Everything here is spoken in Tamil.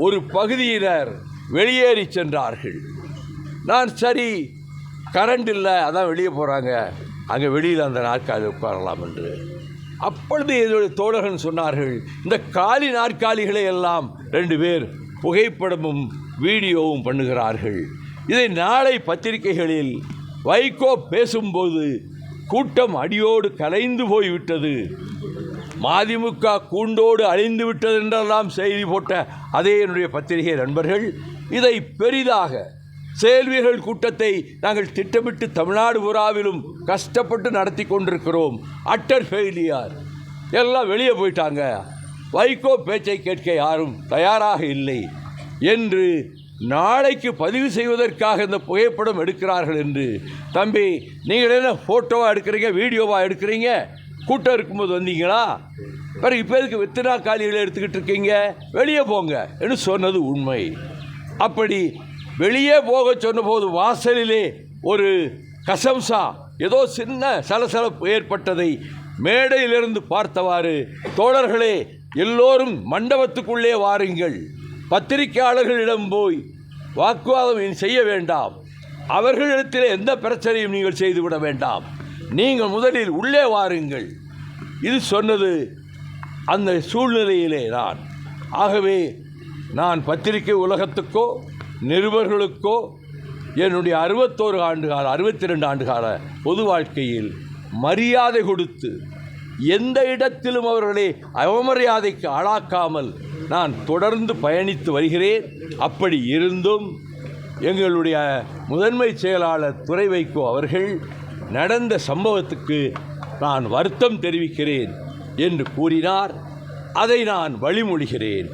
ஒரு பகுதியினர் வெளியேறி சென்றார்கள். நான் சரி கரண்ட் இல்லை, அதான் வெளியே போகிறாங்க, அங்கே வெளியில் அந்த நாற்காலி உட்காரலாம் என்று. அப்பொழுது என்னுடைய தோழர்கள் சொன்னார்கள், இந்த காலி நாற்காலிகளை எல்லாம் 2 பேர் புகைப்படமும் வீடியோவும் பண்ணுகிறார்கள். இதை நாளை பத்திரிகைகளில் வைகோ பேசும்போது கூட்டம் அடியோடு கலைந்து போய்விட்டது, மதிமுக கூண்டோடு அழிந்து விட்டது என்றெல்லாம் செய்தி போட்ட அதே என்னுடைய பத்திரிகை நண்பர்கள் இதை பெரிதாக செயல்வீரர்கள் கூட்டத்தை நாங்கள் திட்டமிட்டு தமிழ்நாடு பூராவிலும் கஷ்டப்பட்டு நடத்தி கொண்டிருக்கிறோம், அட்டர் ஃபெயிலியர், எல்லாம் வெளியே போயிட்டாங்க, வைகோ பேச்சை கேட்க யாரும் தயாராக இல்லை என்று நாளைக்கு பதிவு செய்வதற்காக இந்த புகைப்படம் எடுக்கிறார்கள் என்று. தம்பி, நீங்கள் என்ன ஃபோட்டோவாக எடுக்கிறீங்க, வீடியோவாக எடுக்கிறீங்க? கூட்டம் இருக்கும்போது வந்தீங்களா? பிறகு இப்போ எதுக்கு வெத்தினா காலிகளை எடுத்துக்கிட்டு இருக்கீங்க? வெளியே போங்க என்று சொன்னது உண்மை. அப்படி வெளியே போக சொன்னபோது வாசலிலே ஒரு கசம்சா, ஏதோ சின்ன சலசலப்பு ஏற்பட்டதை மேடையிலிருந்து பார்த்தவாறு, தோழர்களே எல்லோரும் மண்டபத்துக்குள்ளே வாருங்கள், பத்திரிகையாளர்களிடம் போய் வாக்குவாதம் செய்ய வேண்டாம், அவர்களிடத்தில் எந்த பிரச்சனையும் நீங்கள் செய்துவிட வேண்டாம், நீங்கள் முதலில் உள்ளே வாருங்கள். இது சொன்னது அந்த சூழ்நிலையிலே நான். ஆகவே நான் பத்திரிகை உலகத்துக்கோ நிருபர்களுக்கோ என்னுடைய 61 ஆண்டுகால 62 ஆண்டுகால பொது வாழ்க்கையில் மரியாதை கொடுத்து எந்த இடத்திலும் அவர்களை அவமரியாதைக்கு ஆளாக்காமல் நான் தொடர்ந்து பயணித்து வருகிறேன். அப்படி இருந்தும் எங்களுடைய முதன்மை செயலாளர் துரை வைகோ அவர்கள் நடந்த சம்பவத்துக்கு நான் வருத்தம் தெரிவிக்கிறேன் என்று கூறினார். அதை நான் வழிமொழிகிறேன்.